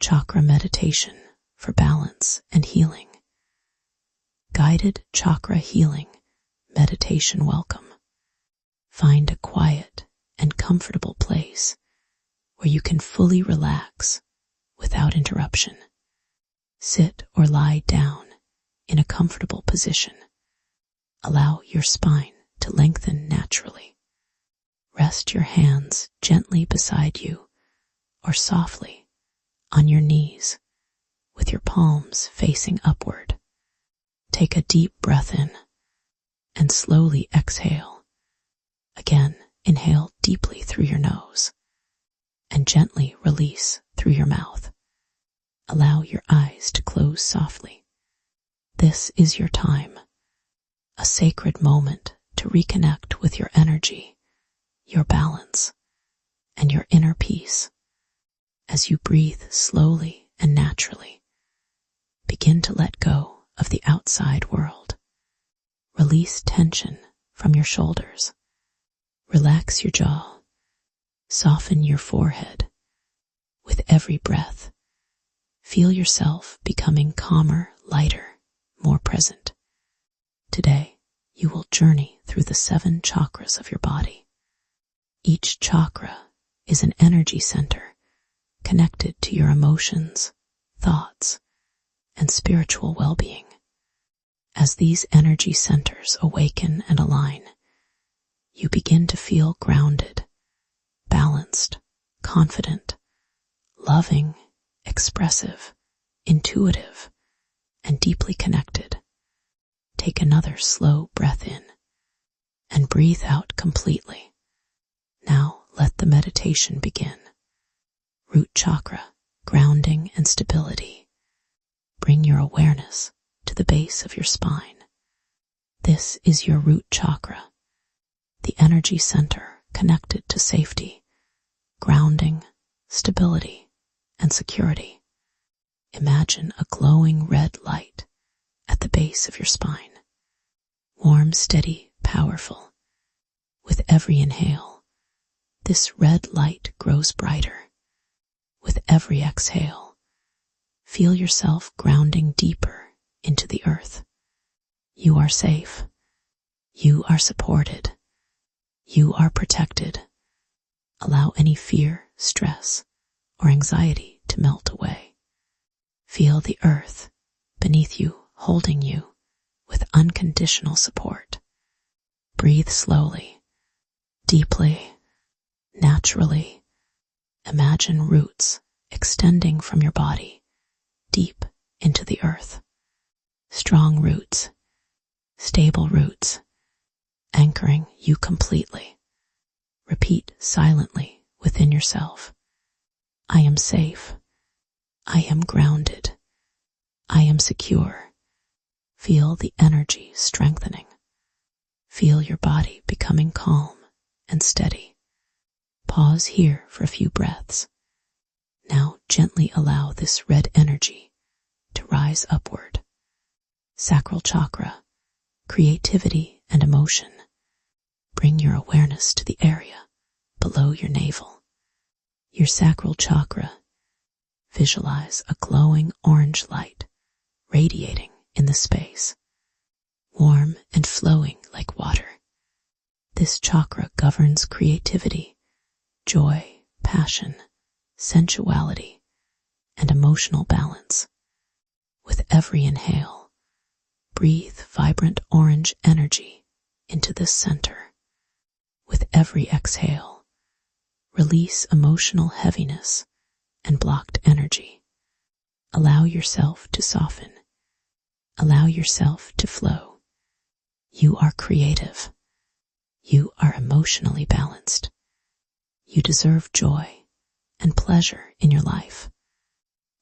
Chakra meditation for balance and healing. Guided chakra healing meditation welcome. Find a quiet and comfortable place where you can fully relax without interruption. Sit or lie down in a comfortable position. Allow your spine to lengthen naturally. Rest your hands gently beside you or softly on your knees with your palms facing upward. Take a deep breath in and slowly exhale. Again, inhale deeply through your nose and gently release through your mouth. Allow your eyes to close softly. This is your time, a sacred moment to reconnect with your energy, your balance, and your inner peace. As you breathe slowly and naturally, begin to let go of the outside world. Release tension from your shoulders. Relax your jaw. Soften your forehead. With every breath, feel yourself becoming calmer, lighter, more present. Today, you will journey through the 7 chakras of your body. Each chakra is an energy center connected to your emotions, thoughts, and spiritual well-being. As these energy centers awaken and align, you begin to feel grounded, balanced, confident, loving, expressive, intuitive, and deeply connected. Take another slow breath in and breathe out completely. Now let the meditation begin. Root chakra, grounding and stability. Bring your awareness to the base of your spine. This is your root chakra, the energy center connected to safety, grounding, stability, and security. Imagine a glowing red light at the base of your spine. Warm, steady, powerful. With every inhale, this red light grows brighter. With every exhale, feel yourself grounding deeper into the earth. You are safe. You are supported. You are protected. Allow any fear, stress, or anxiety to melt away. Feel the earth beneath you holding you with unconditional support. Breathe slowly, deeply, naturally. Imagine roots extending from your body deep into the earth. Strong roots, stable roots, anchoring you completely. Repeat silently within yourself. I am safe. I am grounded. I am secure. Feel the energy strengthening. Feel your body becoming calm and steady. Pause here for a few breaths. Now gently allow this red energy to rise upward. Sacral chakra, creativity and emotion. Bring your awareness to the area below your navel. Your sacral chakra. Visualize a glowing orange light radiating in the space, warm and flowing like water. This chakra governs creativity, joy, passion, sensuality, and emotional balance. With every inhale, breathe vibrant orange energy into this center. With every exhale, release emotional heaviness and blocked energy. Allow yourself to soften. Allow yourself to flow. You are creative. You are emotionally balanced. You deserve joy and pleasure in your life.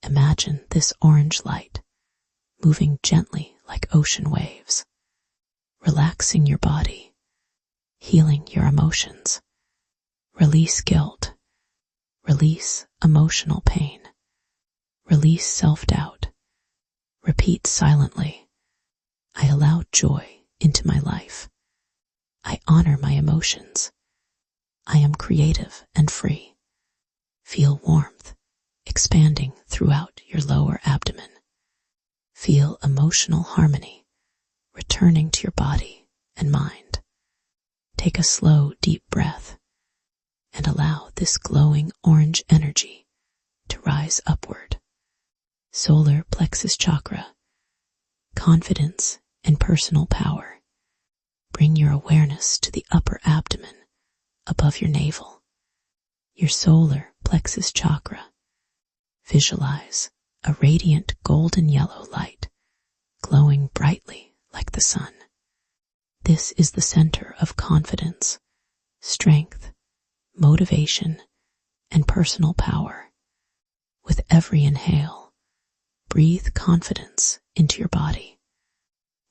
Imagine this orange light moving gently like ocean waves, relaxing your body, healing your emotions. Release guilt. Release emotional pain. Release self-doubt. Repeat silently. I allow joy into my life. I honor my emotions. I am creative and free. Feel warmth, expanding throughout your lower abdomen. Feel emotional harmony returning to your body and mind. Take a slow, deep breath and allow this glowing orange energy to rise upward. Solar plexus chakra, confidence and personal power. Bring your awareness to the upper abdomen above your navel. Your solar plexus chakra. Visualize a radiant golden yellow light glowing brightly like the sun. This is the center of confidence, strength, motivation, and personal power. With every inhale, breathe confidence into your body.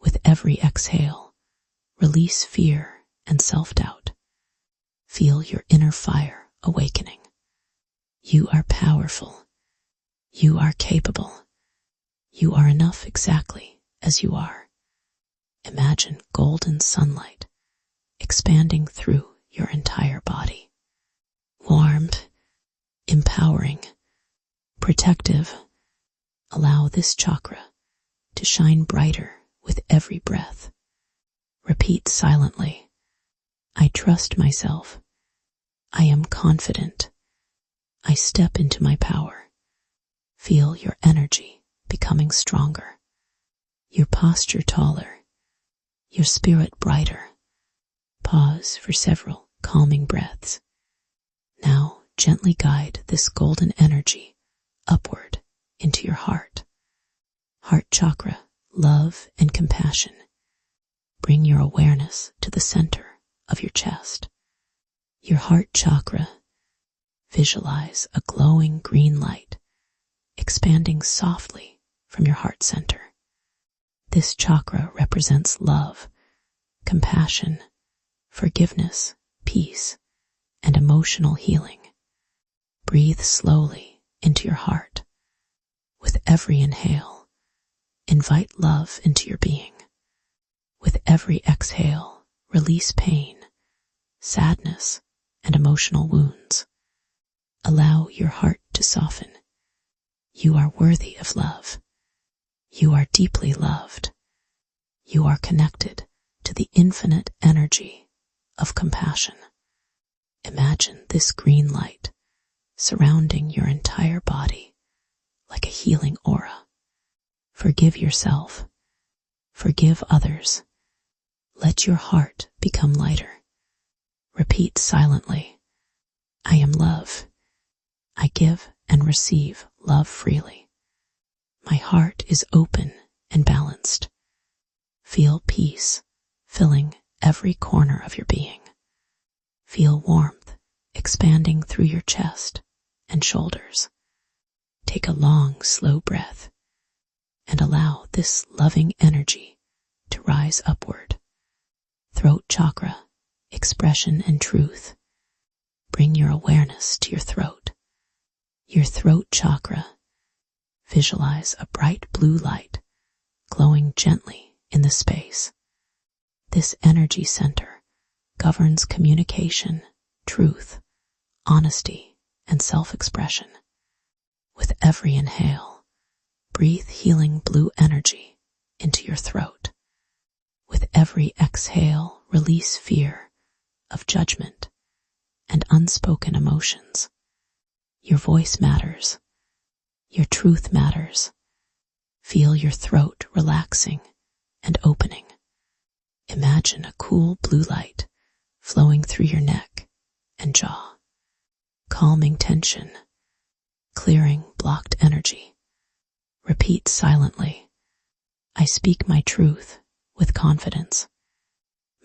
With every exhale, release fear and self-doubt. Feel your inner fire awakening. You are powerful. You are capable. You are enough exactly as you are. Imagine golden sunlight expanding through your entire body. Warm, empowering, protective. Allow this chakra to shine brighter with every breath. Repeat silently, I trust myself. I am confident. I step into my power. Feel your energy becoming stronger, your posture taller, your spirit brighter. Pause for several calming breaths. Now gently guide this golden energy upward into your heart. Heart chakra, love and compassion. Bring your awareness to the center of your chest. Your heart chakra. Visualize a glowing green light expanding softly from your heart center. This chakra represents love, compassion, forgiveness, peace, and emotional healing. Breathe slowly into your heart. With every inhale, invite love into your being. With every exhale, release pain, sadness, and emotional wounds. Allow your heart to soften. You are worthy of love. You are deeply loved. You are connected to the infinite energy of compassion. Imagine this green light surrounding your entire body like a healing aura. Forgive yourself. Forgive others. Let your heart become lighter. Repeat silently, I am love. I give and receive love freely. My heart is open and balanced. Feel peace filling every corner of your being. Feel warmth expanding through your chest and shoulders. Take a long, slow breath and allow this loving energy to rise upward. Throat chakra, expression and truth. Bring your awareness to your throat. Your throat chakra. Visualize a bright blue light glowing gently in the space. This energy center governs communication, truth, honesty, and self-expression. With every inhale, breathe healing blue energy into your throat. With every exhale, release fear of judgment and unspoken emotions. Your voice matters. Your truth matters. Feel your throat relaxing and opening. Imagine a cool blue light flowing through your neck and jaw, calming tension, clearing blocked energy. Repeat silently, I speak my truth with confidence.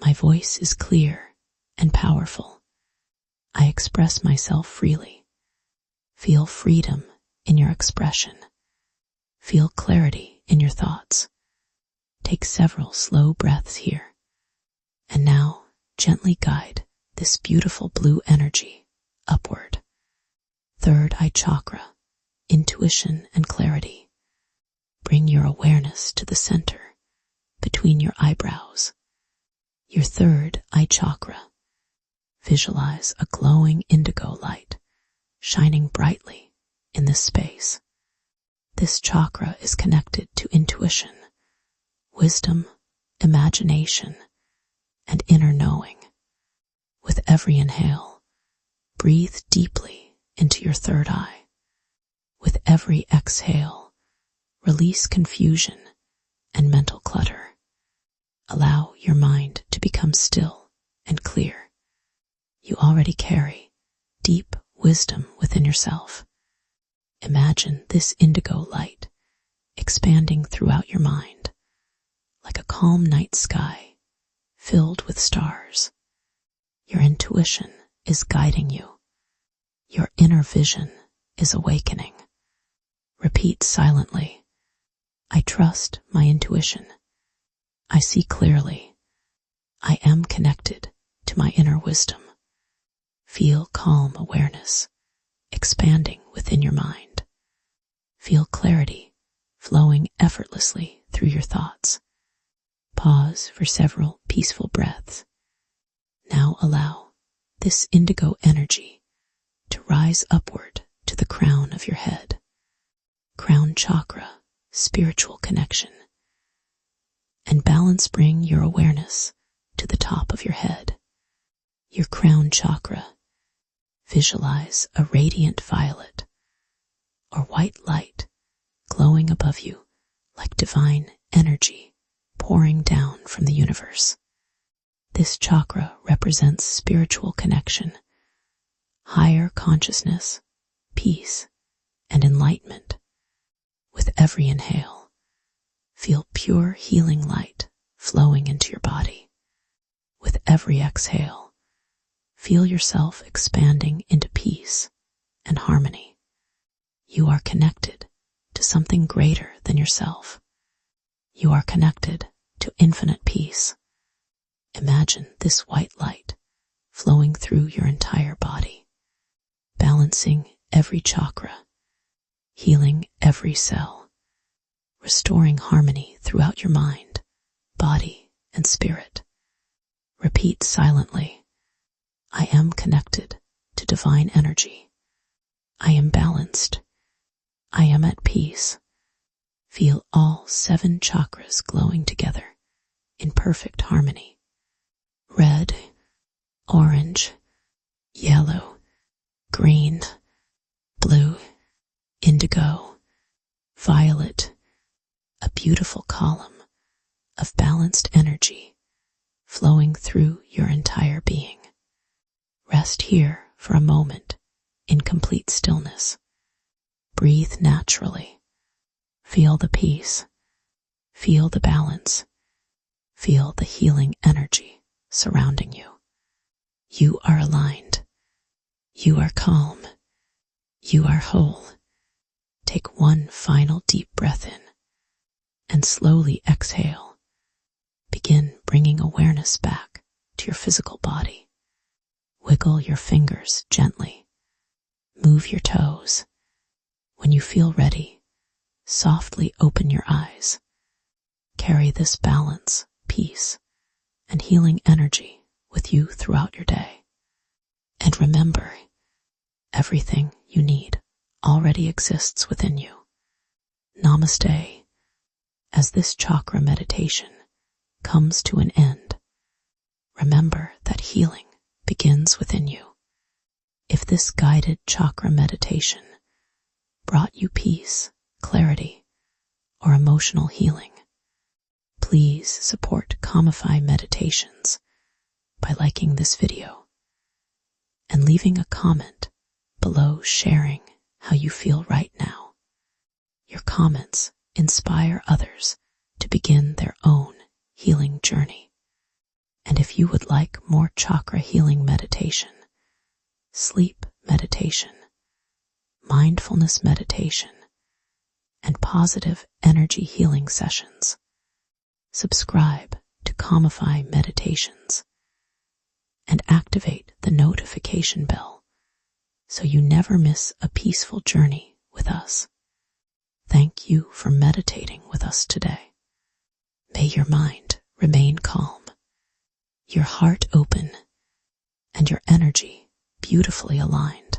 My voice is clear and powerful. I express myself freely. Feel freedom in your expression. Feel clarity in your thoughts. Take several slow breaths here. And now, gently guide this beautiful blue energy upward. Third eye chakra, intuition and clarity. Bring your awareness to the center between your eyebrows. Your third eye chakra. Visualize a glowing indigo light shining brightly in this space. This chakra is connected to intuition, wisdom, imagination, and inner knowing. With every inhale, breathe deeply into your third eye. With every exhale, release confusion and mental clutter. Allow your mind to become still and clear. You already carry deep wisdom within yourself. Imagine this indigo light expanding throughout your mind, like a calm night sky filled with stars. Your intuition is guiding you. Your inner vision is awakening. Repeat silently, I trust my intuition. I see clearly. I am connected to my inner wisdom. Feel calm awareness expanding within your mind. Feel clarity flowing effortlessly through your thoughts. Pause for several peaceful breaths. Now allow this indigo energy to rise upward to the crown of your head. Crown chakra, spiritual connection. And balance, bring your awareness to the top of your head. Your crown chakra. Visualize a radiant violet or white light glowing above you like divine energy pouring down from the universe. This chakra represents spiritual connection, higher consciousness, peace, and enlightenment. With every inhale, feel pure healing light flowing into your body. With every exhale, feel yourself expanding into peace and harmony. You are connected to something greater than yourself. You are connected to infinite peace. Imagine this white light flowing through your entire body, balancing every chakra, healing every cell, restoring harmony throughout your mind, body, and spirit. Repeat silently, I am connected to divine energy. I am balanced. I am at peace. Feel all 7 chakras glowing together in perfect harmony. Red, orange, yellow, green, blue, indigo, violet, a beautiful column of balanced energy flowing through your entire being. Rest here for a moment in complete stillness. Breathe naturally. Feel the peace. Feel the balance. Feel the healing energy surrounding you. You are aligned. You are calm. You are whole. Take one final deep breath in and slowly exhale. Begin bringing awareness back to your physical body. Wiggle your fingers gently. Move your toes. When you feel ready, softly open your eyes. Carry this balance, peace, and healing energy with you throughout your day. And remember, everything you need already exists within you. Namaste. As this chakra meditation comes to an end, remember that healing begins within you. If this guided chakra meditation brought you peace, clarity, or emotional healing, please support Calmify Meditations by liking this video and leaving a comment below sharing how you feel right now. Your comments inspire others to begin their own healing journey. And if you would like more chakra healing meditation, sleep meditation, mindfulness meditation, and positive energy healing sessions, subscribe to Calmify Meditations and activate the notification bell so you never miss a peaceful journey with us. Thank you for meditating with us today. May your mind remain calm, your heart open, and your energy beautifully aligned.